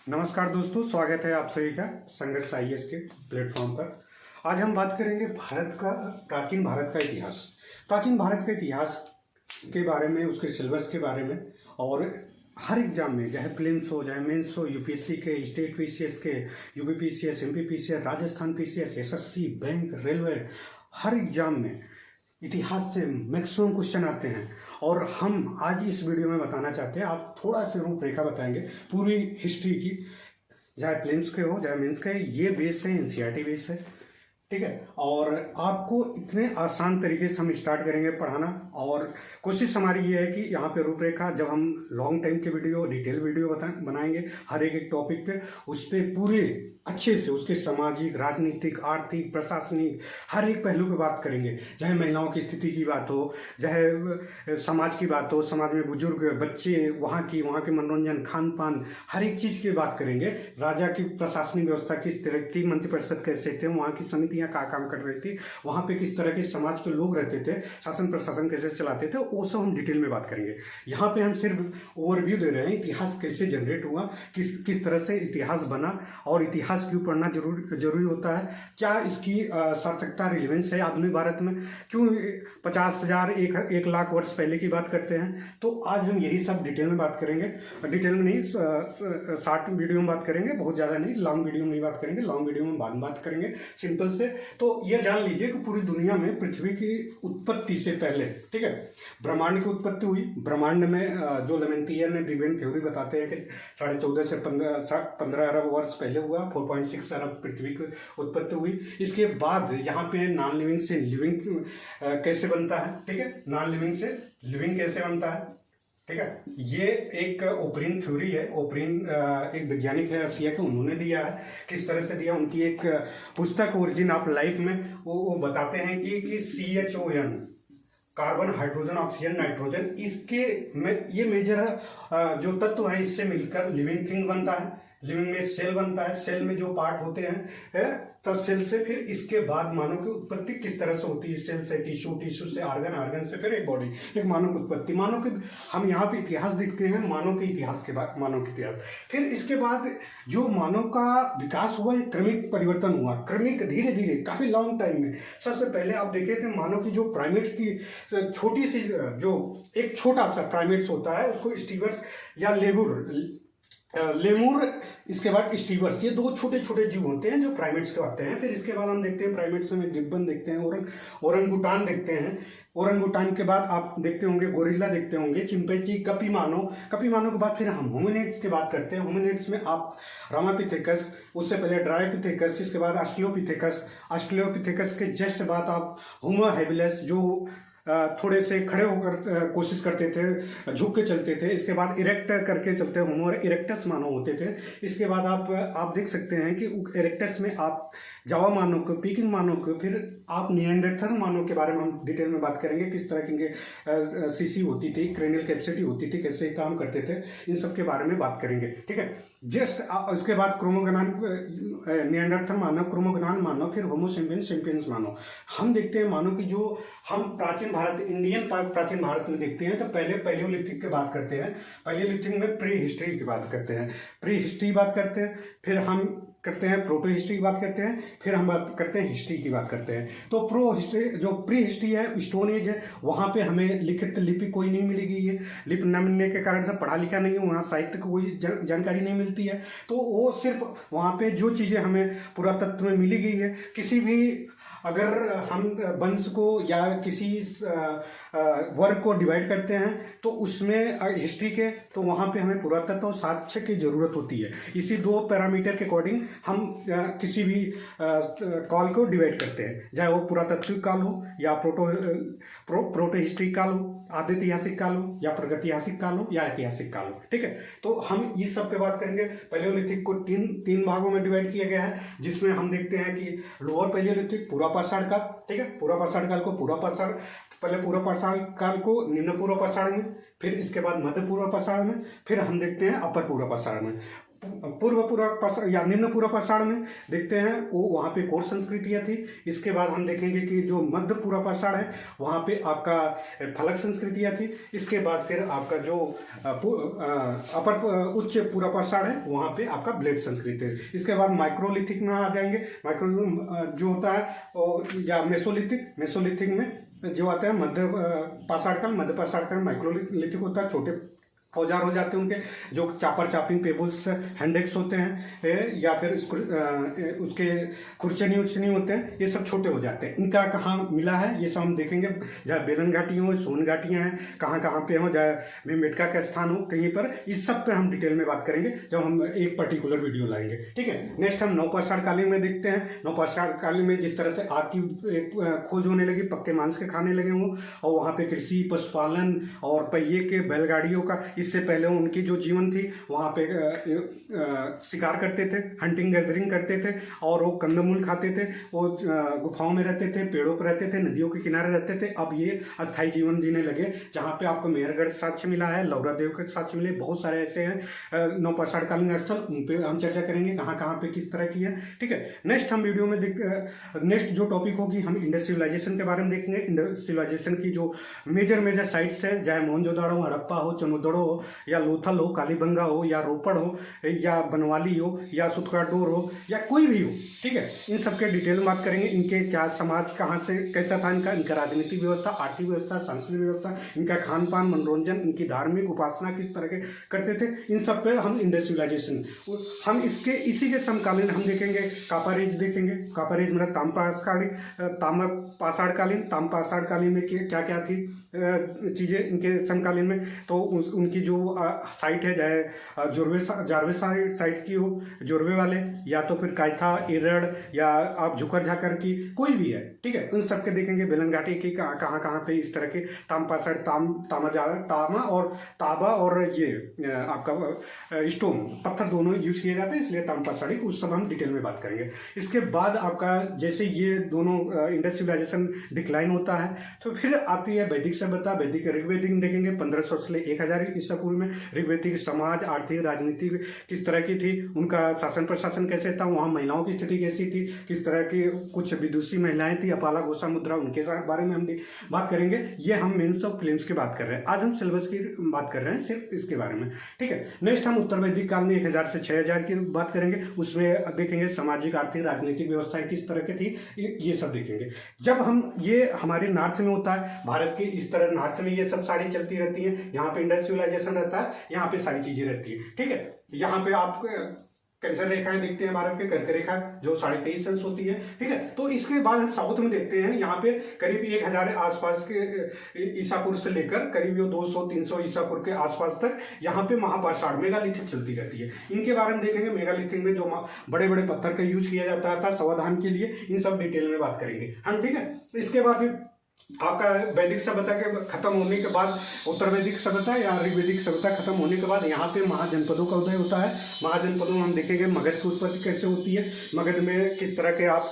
नमस्कार दोस्तों, स्वागत है आप सभी का संघर्ष आईएएस के प्लेटफॉर्म पर। आज हम बात करेंगे प्राचीन भारत का इतिहास। प्राचीन भारत के इतिहास के बारे में, उसके सिलेबस के बारे में, और हर एग्जाम में, चाहे प्रीलिम्स हो, चाहे मेंस हो, यूपीएससी के, स्टेट पीसीएस के, UP PCS, MP PCS, Rajasthan PCS, SSC, bank, railway, हर एग्जाम में इतिहास से मैक्सिमम क्वेश्चन आते हैं। और हम आज इस वीडियो में बताना चाहते हैं, आप थोड़ा सा रूपरेखा बताएंगे पूरी हिस्ट्री की, चाहे प्रीलिम्स के हो चाहे मेंस के। ये बेस है, एनसीईआरटी बेस है, ठीक है। और आपको इतने आसान तरीके से हम स्टार्ट करेंगे पढ़ाना, और कोशिश हमारी ये है कि यहाँ पे रूपरेखा, जब हम लॉन्ग टाइम के वीडियो, डिटेल वीडियो बनाएंगे हर एक टॉपिक पे, उस पर पूरे अच्छे से उसके सामाजिक, राजनीतिक, आर्थिक, प्रशासनिक हर एक पहलू की बात करेंगे। चाहे महिलाओं की स्थिति की बात हो, चाहे समाज की बात हो, समाज में बुजुर्ग, बच्चे, वहाँ के मनोरंजन, खान पान, हर एक चीज़ की बात करेंगे। राजा की प्रशासनिक व्यवस्था किस तरह थी, मंत्रिपरिषद कैसे थे, वहाँ की समितियाँ क्या काम कर रही थी, वहाँ पे किस तरह के समाज के लोग रहते थे, शासन प्रशासन कैसे चलाते थे, वो सब हम डिटेल में बात करेंगे। यहाँ पे हम सिर्फ ओवरव्यू दे रहे हैं, इतिहास कैसे जनरेट हुआ, किस तरह से इतिहास बना, और इतिहास क्यों पढ़ना जरूरी होता है, क्या इसकी सार्थकता, रिलेवेंस है आधुनिक भारत में, क्यों 50,000 1 लाख वर्ष पहले की बात करते हैं। तो आज हम यही सब डिटेल में बात करेंगे। डिटेल में नहीं, शॉर्ट वीडियो में बात करेंगे, बहुत ज़्यादा नहीं, लॉन्ग वीडियो में नहीं बात करेंगे, लॉन्ग वीडियो में बाद बात करेंगे सिंपल से। तो यह जान लीजिए कि पूरी दुनिया में पृथ्वी की उत्पत्ति से पहले, ठीक है, ब्रह्मांड की उत्पत्ति हुई। ब्रह्मांड में जो लेमेंटियर ने बिग बैंग थ्योरी बताते हैं कि 14.5 से 15 अरब वर्ष पहले हुआ, 4.6 अरब पृथ्वी की उत्पत्ति हुई। इसके बाद यहाँ पे नॉन लिविंग से लिविंग कैसे बनता है, ठीक है, नॉन लिविंग से लिविंग कैसे बनता है, ठीक है। ये एक ओपरिन थ्योरी है। ओपरिन एक वैज्ञानिक है रसिया के, उन्होंने दिया है। किस तरह से दिया, उनकी एक पुस्तक ओरिजिन ऑफ लाइफ में वो बताते हैं कि CHON, carbon, hydrogen, oxygen, nitrogen, इसके में ये मेजर जो तत्व है, इससे मिलकर लिविंग थिंग बनता है। लिविंग में सेल बनता है, सेल में जो पार्ट होते हैं, तब सेल से फिर इसके बाद मानव की उत्पत्ति किस तरह से होती है, सेल से टिश्यू, टिश्यू से ऑर्गन, ऑर्गन से फिर एक बॉडी, एक मानव की उत्पत्ति। मानव के हम यहाँ पे इतिहास देखते हैं, मानव के इतिहास के बाद, मानव के इतिहास। फिर इसके बाद जो मानव का विकास हुआ, एक क्रमिक परिवर्तन हुआ, क्रमिक, धीरे धीरे, काफी लॉन्ग टाइम में। सबसे पहले आप देखे थे मानव की जो प्राइमेट्स की छोटी सी, जो एक छोटा सा प्राइमेट्स होता है, उसको स्टीवर्स या लेमूर, इसके बाद स्टीवर्स, ये 2 छोटे छोटे जीव होते हैं जो प्राइमेट्स कहलाते हैं। फिर इसके बाद हम देखते हैं प्राइमेट्स में गिब्बन देखते हैं, ओरंगुटान देखते हैं। ओरंगुटान के बाद आप देखते होंगे गोरिल्ला देखते होंगे, चिंपैंजी, कपिमानो के बाद फिर हम होमिनिड्स की बात करते हैं। होमिनिड्स में आप रामापिथेकस, उससे पहले ड्रायोपिथेकस, इसके बाद ऑस्ट्रेलोपिथेकस के जस्ट बाद आप होमो हैबिलिस, जो थोड़े से खड़े होकर कोशिश करते थे, झुक के चलते थे। इसके बाद इरेक्ट करके चलते, होमो इरेक्टस मानव होते थे। इसके बाद आप देख सकते हैं कि इरेक्टस में आप जावा मानव को, पीकिंग मानव को, फिर आप निएंडरथल मानव के बारे में हम डिटेल में बात करेंगे, किस तरह की सीसी होती थी, क्रेनियल कैपेसिटी होती थी, कैसे काम करते थे, इन सब के बारे में बात करेंगे, ठीक है। जस्ट इसके बाद क्रोमोगनान, निएंडरथल मानव, क्रोमोगनान मानव, फिर होमो सेपियंस मानव। हम देखते हैं मानव की जो हम प्राचीन भारत, इंडियन प्राचीन भारत में देखते हैं, तो पहले पैलियोलिथिक की बात करते हैं। पैलियोलिथिक में प्री हिस्ट्री की बात करते हैं, प्री हिस्ट्री बात करते हैं, फिर हम करते हैं प्रोटो हिस्ट्री की बात करते हैं, फिर हम बात करते हैं हिस्ट्री की बात करते हैं। तो जो प्री हिस्ट्री है, स्टोन एज है, वहाँ पे हमें लिखित लिपि कोई नहीं मिली गई है। लिपि न मिलने के कारण से पढ़ा लिखा नहीं है, वहाँ साहित्य की कोई जानकारी नहीं मिलती है। तो वो सिर्फ वहाँ पे जो चीज़ें हमें पुरातत्व में मिली गई है, किसी भी अगर हम वंश को या किसी वर्ग को डिवाइड करते हैं तो उसमें हिस्ट्री के, तो वहाँ पे हमें पुरातत्व और साक्ष्य की जरूरत होती है। इसी 2 पैरामीटर के अकॉर्डिंग हम किसी भी काल को डिवाइड करते हैं, चाहे वो पुरातत्विक काल हो या प्रोटो हिस्ट्री काल हो, आदि ऐतिहासिक काल हो या प्रागैतिहासिक काल हो या ऐतिहासिक काल हो, ठीक है। तो हम इस सब पे बात करेंगे। पैलियोलिथिक को तीन भागों में डिवाइड किया गया है, जिसमें हम देखते हैं कि लोअर पैलियोलिथिक, पूरा पाषाण काल, ठीक है, पूरा पाषाण काल को पूरा पाषाण, पहले पूरा पाषाण काल को निम्न पूर्व पाषाण में, फिर इसके बाद मध्य पूर्व पाषाण में, फिर हम देखते हैं अपर पूर्व पाषाण में। पूर्व पूरा पाषाण या निम्न पूर्व पाषाण में देखते हैं वो वहाँ पे कौर संस्कृतियाँ थी। इसके बाद हम देखेंगे कि जो मध्य पूर्व पाषाण है वहाँ पे आपका फलक संस्कृतियाँ थी। इसके बाद फिर आपका जो अपर उच्च पूर्व पाषाण है वहाँ पे आपका ब्लेड संस्कृति है। इसके बाद माइक्रोलिथिक में आ जाएंगे। माइक्रो जो होता है या मेसोलिथिक में जो आता है मध्य पाषाण काल, मध्य पाषाण काल माइक्रोलिथिक होता है। छोटे औजार हो जाते हैं उनके, जो चापर चापिंग पेबल्स हैंडेक्स होते हैं या फिर उसके खुरचनी उर्चनी होते हैं, ये सब छोटे हो जाते हैं। इनका कहाँ मिला है ये सब हम देखेंगे। जहाँ बेलन घाटी हो, सोन घाटियाँ हैं, कहाँ कहाँ पे हो, चाहे भीमबेटका का स्थान हो कहीं पर, इस सब पे हम डिटेल में बात करेंगे जब हम एक पर्टिकुलर वीडियो लाएंगे। ठीक है, नेक्स्ट हम नवपाषाण कालीन में देखते हैं। नवपाषाण कालीन में जिस तरह से आग की खोज होने लगी, पक्के मांस के खाने लगे हों, और वहाँ पे कृषि, पशुपालन और पहिए के बैलगाड़ियों का, इससे पहले उनकी जो जीवन थी वहाँ पे शिकार करते थे, हंटिंग गैदरिंग करते थे, और वो कंदमूल खाते थे, वो गुफाओं में रहते थे, पेड़ों पर रहते थे, नदियों के किनारे रहते थे। अब ये अस्थायी जीवन जीने लगे, जहाँ पे आपको मेहरगढ़ साक्ष्य मिला है, लौरा देव के साक्ष्य मिले, बहुत सारे ऐसे हैं नवपाषाण कालीन स्थल, उन पे हम चर्चा करेंगे कहाँ कहाँ पे किस तरह की है। ठीक है, नेक्स्ट हम वीडियो में नेक्स्ट जो टॉपिक होगी हम इंडस सिविलाइजेशन के बारे में देखेंगे। इंडस सिविलाइजेशन की जो मेजर साइट्स है, चाहे मोहनजोदड़ो, हड़प्पा हो, चनुदड़ो हो, या लोथल हो, कालीबंगा हो, या रोपड़ हो, या बनवाली हो, या सुतकाडोर हो, या कोई भी हो। ठीक है, इन सब के डिटेल में बात करेंगे। इनके क्या समाज कहाँ से कैसा था, इनका राजनीतिक व्यवस्था, आर्थिक व्यवस्था, सांस्कृतिक व्यवस्था, इनका खान पान, मनोरंजन, इनकी धार्मिक उपासना किस तरह के करते थे, इन सब पे हम इंडस सिविलाइजेशन हम इसके इसी के समकालीन हम देखेंगे। कापर एज देखेंगे। कापर एज मतलब ताम्रपाषाण कालीन में क्या क्या थी चीज़ें इनके समकालीन में। तो उनकी जो साइट है, चाहे जारवे साइट की हो, जोरवे वाले, या तो फिर कायथा, एरड़, या आप झुकर झाकर की, कोई भी है। ठीक है, उन सब के देखेंगे। बेलन घाटी की कहाँ कहाँ पे इस तरह के ताम्रपाषाण, तामा और ताबा और ये आपका स्टोन पत्थर दोनों यूज किए जाते हैं, इसलिए ताम्रपाषाणी, उस सब हम डिटेल में बात करेंगे। इसके बाद आपका जैसे ये दोनों इंडस सिविलाइजेशन डिक्लाइन होता है, तो फिर आती है वैदिक सभ्यता। वैदिक ऋग्वेदिक देखेंगे 1500 से 1000 ईसा पूर्व में। ऋग्वेदिक समाज, आर्थिक, राजनीतिक किस तरह की थी, उनका शासन प्रशासन कैसे था, वहाँ महिलाओं की स्थिति कैसी थी, किस तरह की कुछ विदुषी महिलाएं थी, अपाला घोषा मुद्रा, उनके बारे में हम बात करेंगे। ये हम मेंस ऑफ फिल्म्स की बात कर रहे हैं, आज हम सिलेबस की बात कर रहे हैं सिर्फ इसके बारे में। ठीक है, नेक्स्ट हम उत्तर वैदिक काल में 1000 से 6000 की बात करेंगे। उसमें देखेंगे सामाजिक, आर्थिक, राजनीतिक व्यवस्थाएं किस तरह की थी, ये सब देखेंगे। जब हम ये हमारे नॉर्थ में होता है, भारत के इस तरह नॉर्थ में ये सब सारी चलती रहती है, यहाँ पे इंडस सिविलाइजेशन रहता है, यहाँ पे सारी चीजें रहती है। ठीक है, यहाँ पे आप कैंसर रेखाएं देखते हैं भारत के, कर्क रेखा जो 23.5 अंश होती है। ठीक है, तो इसके बाद हम साउथ में देखते हैं, यहाँ पे करीब 1000 आसपास के ईसापुर से लेकर करीब 200-300 ईसापुर के आसपास तक यहाँ पे महापाषाण मेगालिथिक चलती रहती है। इनके बारे में देखेंगे। मेगालिथिक में जो बड़े बड़े पत्थर का यूज किया जाता था समाधान के लिए, इन सब डिटेल में बात करेंगे हम। ठीक है, इसके बाद आपका वैदिक सभ्यता के खत्म होने के बाद, उत्तर वैदिक सभ्यता या ऋग्वैदिक सभ्यता खत्म होने के बाद यहाँ पे महाजनपदों का उदय होता है। महाजनपदों में हम देखेंगे मगध की उत्पत्ति कैसे होती है, मगध में किस तरह के आप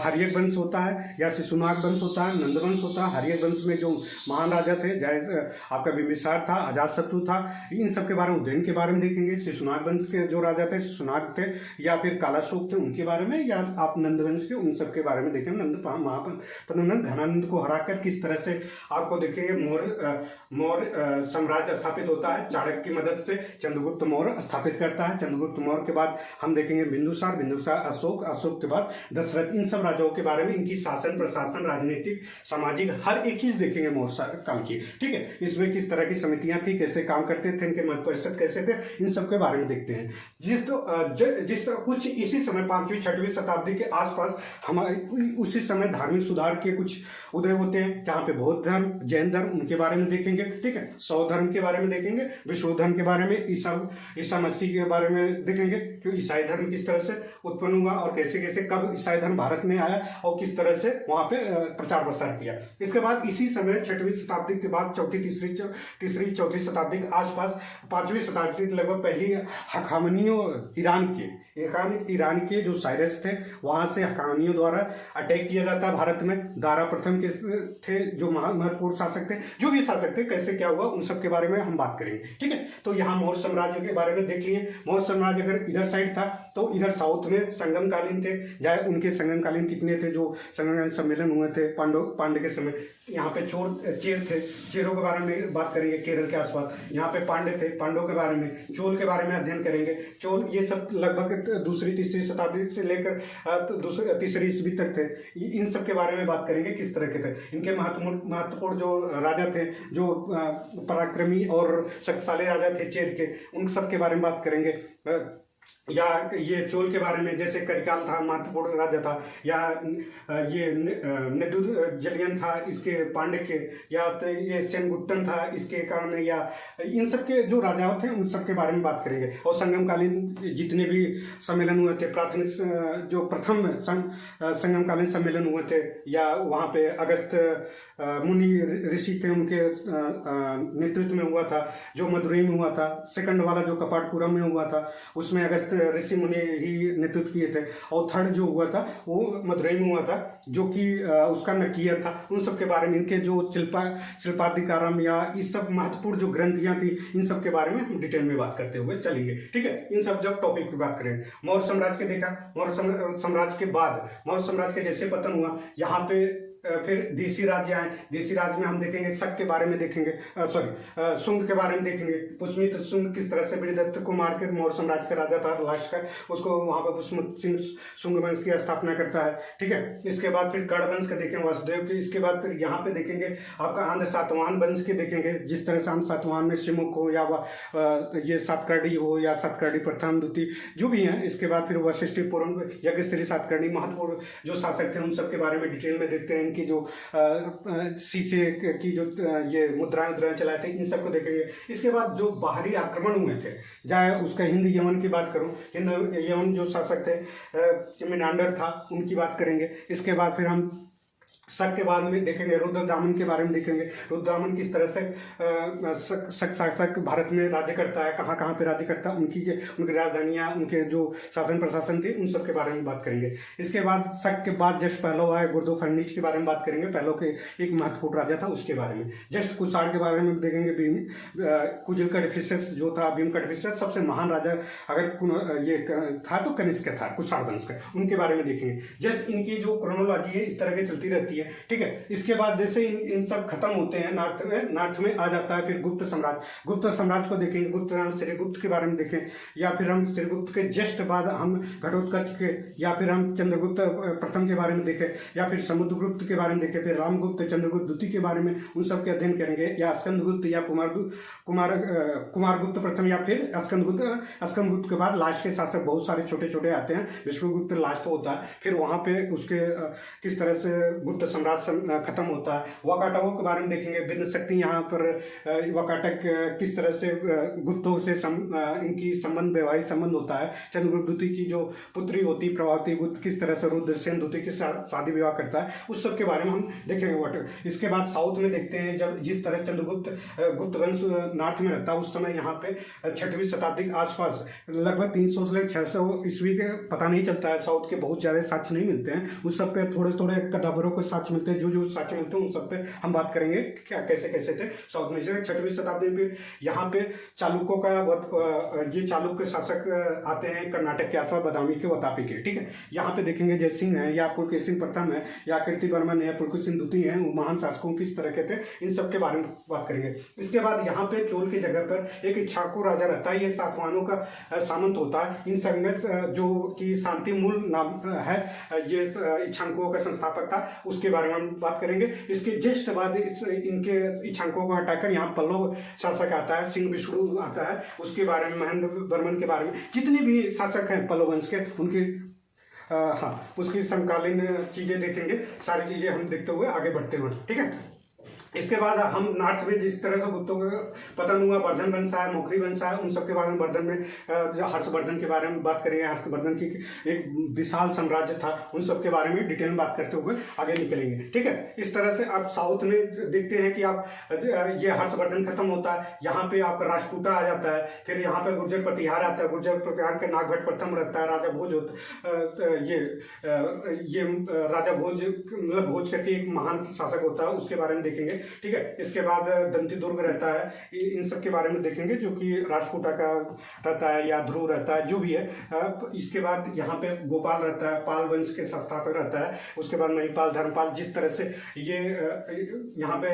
हर्यक वंश होता है या शिशुनाग वंश होता है, नंद वंश होता है। हर्यक वंश में जो महान राजा थे, जैसे आपका बिंबिसार था, अजातशत्रु था, इन सब के बारे में, उदयन के बारे में देखेंगे। शिशुनाग वंश के जो राजा थे, शिशुनाग थे या फिर कालाशोक थे, उनके बारे में, या आप नंद वंश के, उन सब के बारे में देखेंगे। महापद्मनंद घनानंद को हराकर किस तरह से आपको देखेंगे मौर्य साम्राज्य स्थापित होता है, चाणक्य की मदद से चंद्रगुप्त मौर्य स्थापित करता है। चंद्रगुप्त मौर्य के बाद हम देखेंगे बिंदुसार अशोक के बाद दशरथ। इन सब राजाओं के बारे में, इनकी शासन प्रशासन, राजनीतिक, सामाजिक, हर एक चीज देखेंगे मौर्य काल की। ठीक है, इसमें किस तरह की समितियां थी, कैसे काम करते थे, इनके मंत्र परिषद कैसे थे, इन सब के बारे में देखते हैं। जिस कुछ इसी समय 5वीं 6वीं शताब्दी के आसपास हमारे उसी समय धार्मिक सुधार के कुछ उदय होते हैं, जहाँ पे बौद्ध धर्म, जैन धर्म, उनके बारे में देखेंगे। ठीक है, सौ धर्म के बारे में देखेंगे, विष्णु धर्म के बारे में, ईसा मसीह के बारे में देखेंगे कि ईसाई धर्म किस तरह से उत्पन्न हुआ और कैसे कैसे कब ईसाई धर्म भारत में आया और किस तरह से वहां पे प्रचार प्रसार किया। इसके बाद इसी समय 6वीं शताब्दी के बाद तीसरी चौथी शताब्दी के आसपास 5वीं शताब्दी लगभग पहली हखामनियों ईरान के जो साइरस थे वहां से हक्कानियों द्वारा अटैक किया जाता भारत में। दारा प्रथम के थे जो महत्वपूर्ण शासक थे, जो भी शासक थे, कैसे क्या हुआ उन सब के बारे में हम बात करेंगे। ठीक है, तो यहाँ मौर्य साम्राज्य के बारे में देख लिए। मौर्य साम्राज्य अगर इधर साइड था तो इधर साउथ में संगमकालीन थे, चाहे उनके संगमकालीन कितने थे जो संगमकालीन सम्मेलन हुए थे पांड्य के समय। यहाँ पे चेर थे, चेरों के बारे में बात करेंगे केरल के आसपास। यहाँ पे पांड्य थे, पांडवों के बारे में, चोल के बारे में अध्ययन करेंगे। चोल ये सब लगभग दूसरी तीसरी शताब्दी से लेकर तीसरी ईस्वी तक थे। इन सब के बारे में बात करेंगे किस तरह के थे। इनके महत्वपूर्ण जो राजा थे, जो पराक्रमी और शक्तिशाली राजा थे चेर के, उन सब के बारे में बात करेंगे। या ये चोल के बारे में, जैसे करिकाल था महत्वपूर्ण राजा था, या ये नेदुरजलियन था इसके पांड्य के, या तो ये सेनगुट्टन था इसके कारण, या इन सब के जो राजा थे उन सब के बारे में बात करेंगे। और संगमकालीन जितने भी सम्मेलन हुए थे, प्राथमिक जो प्रथम संगमकालीन सम्मेलन हुए थे, या वहाँ पे अगस्त मुनि ऋषि थे उनके नेतृत्व में हुआ था, जो मदुरई में हुआ था। सेकंड वाला जो कपाटपुरम में हुआ था उसमें अगस्त ऋषि मुनि ही नेतृत्व किए थे। और थर्ड जो हुआ था वो मदुरई में हुआ था, जो कि उसका नकीयर था। उन सब के बारे में, इनके जो शिल्पाधिकारम या इस सब महत्वपूर्ण जो ग्रंथियां थी, इन सब के बारे में हम डिटेल में बात करते हुए चलेंगे। ठीक है, इन सब जब टॉपिक की बात करें। मौर्य साम्राज्य के देखा, मौर्य साम्राज्य के बाद मौर्य साम्राज्य के जैसे पतन हुआ, यहाँ पे फिर देसी राज्य आए। देसी राज्य में हम देखेंगे शक के बारे में देखेंगे, शुंग के बारे में देखेंगे। पुष्यमित्र शुंग किस तरह से बृहदत्त को मार के मौर्य साम्राज्य का राजा था लास्ट का, उसको वहां पर पुष्यमित्र शुंग वंश की स्थापना करता है। ठीक है, इसके बाद फिर कर्ण वंश का देखेंगे, वासुदेव के। इसके बाद फिर यहाँ पे देखेंगे आपका आंध्र सातवाहन वंश के देखेंगे, जिस तरह से आंध्र सातवाहन में शिमुख हो या ये सातकर्णी हो या सातकर्णी प्रथम द्वितीय जो भी है। इसके बाद फिर वशिष्ठ पूर्व यज्ञश्री सातकर्णी महत्वपूर्ण जो शासक थे, उन सब के बारे में डिटेल में देखते हैं। इनकी जो शीशे की जो ये मुद्राएं चलाए थे, इन सबको देखेंगे। इसके बाद जो बाहरी आक्रमण हुए थे, चाहे उसका हिंद यमन की बात करूं, हिंद यमन जो शासक थे मिनांडर था, उनकी बात करेंगे। इसके बाद फिर हम शक के बाद में देखेंगे, रुद्रदामन के बारे में देखेंगे। रुद्रदामन किस तरह से शक शासक भारत में राज्य करता है, कहाँ कहाँ पे राज्य करता है, उनकी राजधानियाँ, उनके जो शासन प्रशासन थे, उन सब के बारे में बात करेंगे। इसके बाद शक के बाद जस्ट पहलो आए गुर्दोफर्निच के बारे में बात करेंगे। पहलो के एक महत्वपूर्ण राजा था, उसके बारे में। जस्ट कुषाण के बारे में देखेंगे। कुजिल कड़फिसस जो था, भीम कड़फिसस सबसे महान राजा अगर ये था तो कनिष्क था, कुषाण वंश का, उनके बारे में देखेंगे। जस्ट इनकी जो क्रोनोलॉजी है इस तरह की चलती रहती है। ठीक है, इसके बाद जैसे इन सब खत्म होते हैं, नॉर्थ में आ जाता है फिर गुप्त साम्राज्य। गुप्त साम्राज्य को देखेंगे, गुप्त राम श्रीगुप्त के बारे में देखें, या फिर हम श्रीगुप्त के जस्ट बाद हम घटोत्कच के, या फिर हम चंद्रगुप्त प्रथम के बारे में देखें, या फिर समुद्रगुप्त के बारे में देखें, फिर रामगुप्त, चंद्रगुप्त द्वितीय के बारे में उन सब के अध्ययन करेंगे, या स्कंदगुप्त या कुमारगुप्त प्रथम, या फिर स्कंदगुप्त के बाद लास्ट के शासक बहुत सारे छोटे छोटे आते हैं, विष्णुगुप्त लास्ट होता है। फिर वहां पे उसके किस तरह से गुप्त साम्राज्य खत्म होता है। वाकाटकों के बारे में देखेंगे, भिन्न शक्ति यहाँ पर वाकाटक किस तरह से गुप्तों से इनकी संबंध, वैवाहिक संबंध होता है। चंद्रगुप्त द्वितीय की जो पुत्री होती प्रभावती गुप्त किस तरह से रुद्रसेन द्वितीय के साथ शादी विवाह करता है, उस सब के बारे में हम देखेंगे। इसके बाद साउथ में देखते हैं, जब जिस तरह गुप्त वंश नॉर्थ में रहता है, उस समय यहाँ पे 6वीं शताब्दी के आसपास लगभग 300 से 600 ईस्वी के पता नहीं चलता है। साउथ के बहुत ज्यादा साक्ष्य नहीं मिलते हैं, उस सब पे थोड़े थोड़े कदावरों को साक्ष्य मिलते हैं। जो साक्ष्य मिलते हैं उन सब पे हम बात करेंगे क्या कैसे कैसे थे साउथ में। 6वीं शताब्दी में यहाँ पे चालुक्यों का ये चालुक्य शासक आते हैं कर्नाटक के आसपास, बादामी के, वतापी के। ठीक है, यहाँ पे देखेंगे जयसिंह है, या पुलकेशिन प्रथम है, या कीर्तिवर्मन है, पुलकेशिन द्वितीय है, महान शासकों किस तरह के थे, इन सब के बारे में बात करेंगे। इसके बाद यहाँ पे चोल की जगह पर एक इक्ष्वाकु राजा रहता है, ये सातवाहनों का सामंत होता है। इन संगत जो कि शांति मूल नाम है, ये इक्ष्वाकुओं का संस्थापक था, उसके बारे में हम बात करेंगे। इसके जस्ट बाद इनके इक्ष्वाकुओं को हटाकर यहाँ पल्लव शासक आता है, सिंह विष्णु आता है, उसके बारे में, महेंद्र वर्मन के बारे में, जितने भी शासक हैं पल्लव वंश के, उनकी उसकी समकालीन चीजें देखेंगे। सारी चीजें हम देखते हुए आगे बढ़ते हुए। ठीक है, इसके बाद हम नॉर्थ में जिस तरह से गुप्तों का पतन हुआ, वर्धन वंश आया, मौखरी वंश आया, उन सब के बारे में वर्धन में हर्षवर्धन के बारे में बात करेंगे। हर्षवर्धन की एक विशाल साम्राज्य था, उन सब के बारे में डिटेल में बात करते हुए आगे निकलेंगे। ठीक है, इस तरह से आप साउथ में देखते हैं कि आप ये हर्षवर्धन खत्म होता है, यहाँ पे आपका राजपूता आ जाता है, फिर यहाँ पे गुर्जर प्रतिहार आता है। गुर्जर प्रतिहार के नागभट्ट प्रथम रहता है, राजा भोज होता ये राजा भोज मतलब भोज करके एक महान शासक होता है, उसके बारे में देखेंगे। ठीक है, इसके बाद दंती दुर्ग रहता है, इन सब के बारे में देखेंगे जो कि राजपूता का रहता है या ध्रुव रहता है, जो भी है। इसके बाद यहाँ पे गोपाल रहता है, पाल वंश के संस्थापक रहता है। उसके बाद महिपाल, धर्मपाल, जिस तरह से ये यहाँ पे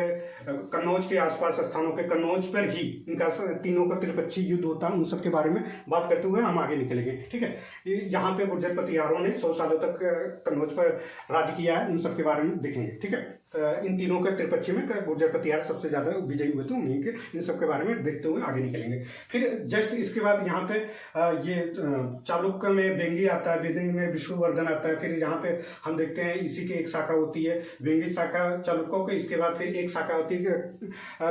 कन्नौज के आसपास स्थानों पे, कन्नौज पर ही इनका तीनों का त्रिपक्षी युद्ध होता है, उन सब के बारे में बात करते हुए हम आगे निकलेंगे। ठीक है, यहाँ पे गुर्जर प्रतिहारों ने 100 सालों तक कन्नौज पर राज किया है, उन सब के बारे में देखेंगे। ठीक है, इन तीनों के त्रिपक्षी में गुर्जर प्रतिहार सबसे ज्यादा विजयी हुए थे, उन्हीं के इन सब के बारे में देखते हुए आगे निकलेंगे। फिर जस्ट इसके बाद यहाँ पे ये चालुक्य में बेंगी आता है, बेंगी में विष्णुवर्धन आता है। फिर यहाँ पे हम देखते हैं इसी की एक शाखा होती है बेंगी शाखा चालुक्यों की। इसके बाद फिर एक शाखा होती है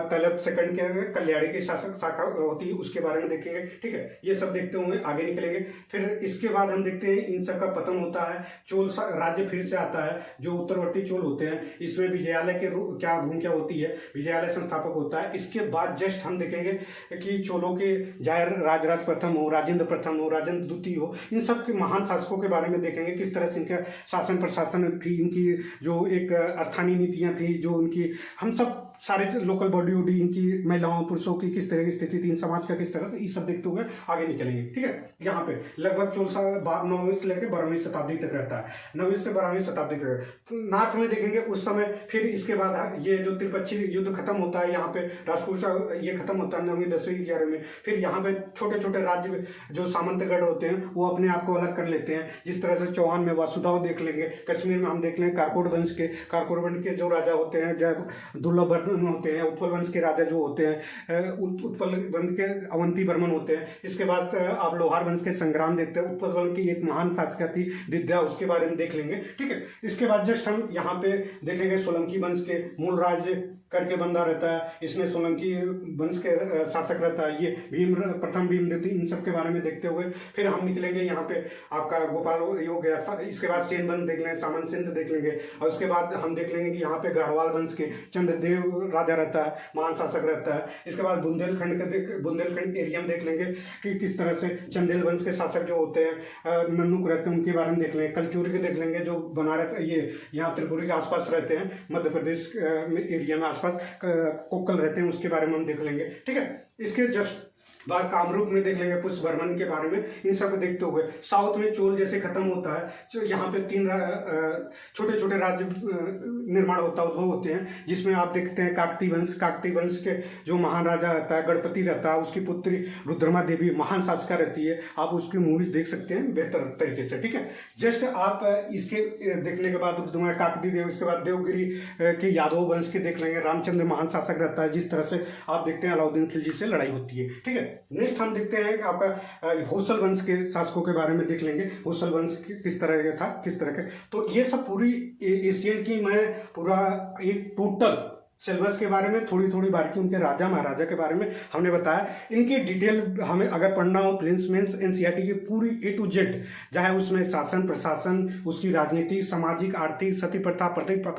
तैलप सेकंड के कल्याणी की शाखा होती है, उसके बारे में देखेंगे। ठीक है, ये सब देखते हुए आगे निकलेंगे। फिर इसके बाद हम देखते हैं इन सब का पतन होता है, चोल राज्य फिर से आता है, जो उत्तरवर्ती चोल होते हैं। इसमें विजयालय के क्या भूमिका होती है, विजयालय संस्थापक होता है। इसके बाद जस्ट हम देखेंगे कि चोलों के जायर राजराज प्रथम हो, राजेंद्र प्रथम हो, राजेंद्र द्वितीय हो, इन सब के महान शासकों के बारे में देखेंगे, किस तरह से इनका शासन प्रशासन थी, इनकी जो एक स्थानीय नीतियां थी, जो उनकी हम सब सारे लोकल बॉडी वॉडी इनकी महिलाओं पुरुषों की किस तरह की स्थिति थी, इन समाज का किस तरह, ये सब देखते हुए आगे निकलेंगे। ठीक है, यहाँ पे लगभग 9वीं से लेकर 12वीं शताब्दी तक रहता है, 9वीं से 12वीं शताब्दी तक। तो नॉर्थ में देखेंगे उस समय। फिर इसके बाद ये जो त्रिपक्षी युद्ध खत्म होता है, यहाँ पे राजपूत ये खत्म होता है 9वीं 10वीं 11वीं। फिर यहाँ पे छोटे छोटे राज्य जो सामंतगढ़ होते हैं वो अपने आप को अलग कर लेते हैं, जिस तरह से चौहान में वासुदाव देख लेंगे, कश्मीर में हम देख लेंगे कारकोट वंश के जो राजा होते हैं, जब दुर्लभ होते हैं, उत्पल वंश के राजा जो होते हैं, उत्पल वंश के अवंती वर्मन होते हैं। इसके बाद आप लोहार वंश के संग्राम देखते हैं, उत्पल वंश की एक महान शासिका थी विद्या, उसके बारे में देख लेंगे। ठीक है, इसके बाद जस्ट हम यहाँ पे देखेंगे सोलंकी वंश के मूल राज्य करके बंदा रहता है, इसमें सोलंकी वंश के शासक रहता है, ये प्रथम भीम द्वितीय, इन सब के बारे में देखते हुए फिर हम निकलेंगे यहाँ पे आपका गोपाल हो गया। इसके बाद सेन वंश देख लेंगे, सामंत सिंध देख लेंगे, और उसके बाद हम देख लेंगे कि यहाँ पे गढ़वाल वंश के चंद्रदेव राजा रहता है, महान शासक रहता है। इसके बाद बुंदेलखंड एरियम देख लेंगे कि किस तरह से चंदेल वंश के शासक जो होते हैं, नन्नुक रहते हैं, उनके बारे में देख लेंगे। कलचुरी के देख लेंगे जो बनारस ये यहाँ त्रिपुरी के आसपास रहते हैं, मध्य प्रदेश एरिया में आसपास कोक्कल रहते हैं, उसके बारे में हम देख लेंगे। ठीक है, इसके जस्ट बाद कामरूप में देख लेंगे पुष्पवर्मन के बारे में। इन सब को देखते हुए साउथ में चोल जैसे खत्म होता है, जो यहाँ पे 3 छोटे छोटे राज्य निर्माण उद्भव होते हैं, जिसमें आप देखते हैं काकती वंश के जो महान राजा रहता है, गणपति रहता है, उसकी पुत्री रुद्रमा देवी महान शासिका रहती है। आप उसकी मूवीज देख सकते हैं बेहतर तरीके से। ठीक है, जस्ट आप इसके देखने के बाद काकती देव, इसके बाद देवगिरी के यादव वंश के देख लेंगे, रामचंद्र महान शासक रहता है, जिस तरह से आप देखते हैं अलाउद्दीन खिलजी से लड़ाई होती है। ठीक है, नेक्स्ट हम देखते हैं कि आपका होसल वंश के शासकों के बारे में देख लेंगे, होसल वंश किस तरह का था, किस तरह के। तो ये सब पूरी एशियन की मैं पूरा एक टोटल सिलेबस के बारे में थोड़ी थोड़ी बारीकी, उनके राजा महाराजा के बारे में हमने बताया। इनकी डिटेल हमें अगर पढ़ना हो प्रिलिम्स मेंस एनसीईआरटी की पूरी A to Z, चाहे उसमें शासन प्रशासन, उसकी राजनीति, सामाजिक आर्थिक, सती प्रथा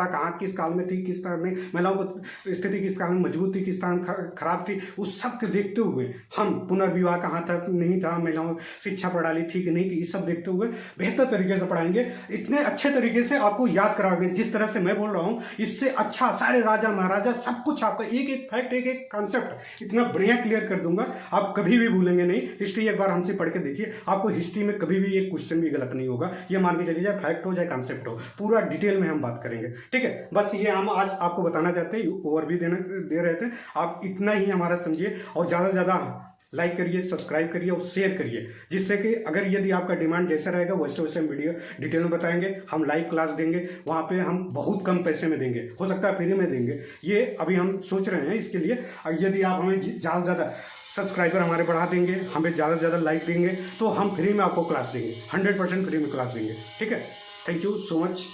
कहाँ किस काल में थी, किस काल में महिलाओं की स्थिति किस काल में मजबूत थी, किस काल में खराब थी, उस सब के देखते हुए हम पुनर्विवाह कहाँ तक नहीं था, महिलाओं शिक्षा प्रणाली थी कि नहीं थी, इस सब देखते हुए बेहतर तरीके से पढ़ाएंगे। इतने अच्छे तरीके से आपको याद कराओगे, जिस तरह से मैं बोल रहा हूँ इससे अच्छा सारे राजा महाराजा सब कुछ आपका एक एक फैक्ट, एक एक कॉन्सेप्ट इतना बढ़िया क्लियर कर दूंगा, आप कभी भी भूलेंगे नहीं। हिस्ट्री एक बार हमसे पढ़ के देखिए, आपको हिस्ट्री में कभी भी एक क्वेश्चन भी गलत नहीं होगा, ये मान के चलिए, चाहे फैक्ट हो चाहे कॉन्सेप्ट हो, पूरा डिटेल में हम बात करेंगे। ठीक है, बस ये हम आज आपको बताना चाहते हैं, ओवर भी दे रहे थे, आप इतना ही हमारा समझिए, और ज्यादा से ज्यादा लाइक करिए, सब्सक्राइब करिए और शेयर करिए, जिससे कि अगर यदि आपका डिमांड जैसा रहेगा वैसे वैसे हम वीडियो डिटेल में बताएंगे। हम लाइव क्लास देंगे, वहां पे हम बहुत कम पैसे में देंगे, हो सकता है फ्री में देंगे, ये अभी हम सोच रहे हैं इसके लिए। यदि आप हमें ज़्यादा से ज़्यादा सब्सक्राइबर हमारे बढ़ा देंगे, हमें ज़्यादा से ज़्यादा लाइक देंगे, तो हम फ्री में आपको क्लास देंगे, 100% फ्री में क्लास देंगे। ठीक है, थैंक यू सो मच।